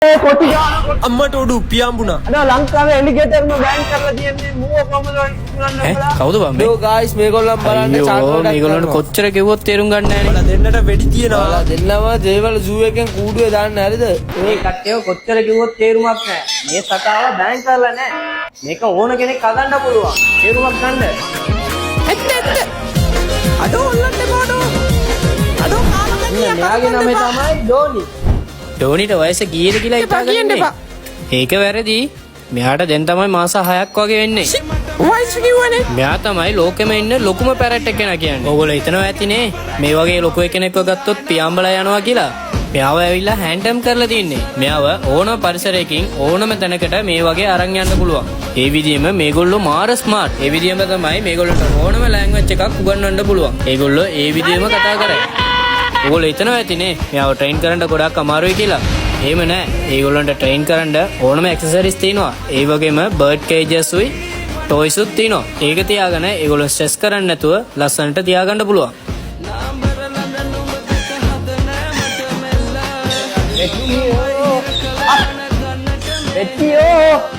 අම්මට උඩු පියාඹුණා. අද ලංකාවේ එලිගේටර්ම බෑන් කරලා තියන්නේ මූව කොහමද ඉක්මනන්න කවුද බම්? යෝ ගායිස් මේගොල්ලන් බලන්න අයියෝ මේගොල්ලන්ට කොච්චර කිව්වොත් තේරුම් ගන්න නැහැ නේ. දෙන්නට වෙඩි තියනවා. දෙන්නම දේවල් සූ එකෙන් කූඩුවේ දාන්න හරිද? මේ කට්ටිය කොච්චර කිව්වොත් තේරුමක් නැහැ. මේ සතාව බෑන් කරලා නැහැ. මේක ඕන කෙනෙක් හදන්න පුළුවන්. තේරුමක් ගන්න. ඇත්ත. අඩෝ ඔල්ලන්න බඩෝ. අඩෝ කාලකන්නිය. මෙයාගේ නම තමයි ඩෝනි. ඩෝනිට වයස කීයද කියලා හිතාගන්න එපා. ඒක වැරදි. මෙයාට දැන් තමයි මාස 6ක් වගේ වෙන්නේ. වයස කිව්වනේ. මෙයා තමයි ලෝකෙම ඉන්න ලොකුම පැරට් කෙනා කියන්නේ. ඕගොල්ලෝ හිතනවා ඇතිනේ මේ වගේ ලොකු කෙනෙක්ව ගත්තොත් පියාඹලා යනවා කියලා. මෙයාව ඇවිල්ලා හෑන්ඩම් කරලා තින්නේ. මෙයාව ඕනම පරිසරයකින් ඕනම තැනකට මේ වගේ අරන් යන්න පුළුවන්. ඒ විදිහෙම මේගොල්ලෝ මාර ස්මාර්ට්. ඒ විදිහෙම තමයි මේගොල්ලන්ට ඕනම ලැන්ග්වේජ් එකක් උගන්වන්න පුළුවන්. ඒගොල්ලෝ ඒ විදිහෙම කතා කරයි. ඔයගොල්ලෝ හිතනවා ඇතිනේ මෙයාව ට්‍රේන් කරන්න ගොඩක් අමාරුයි කියලා. එහෙම නෑ. ඒගොල්ලන්ට ට්‍රේන් කරන්න ඕනම ඇක්සසරිස් තියෙනවා. ඒ වගේම බර්ඩ් කේජස් උයි ටොයිස් උත් තියෙනවා. ඒක තියාගෙන ඒගොල්ලෝ ස්ට්‍රෙස් කරන්නේ නැතුව ලස්සනට තියාගන්න පුළුවන්. එටියෝ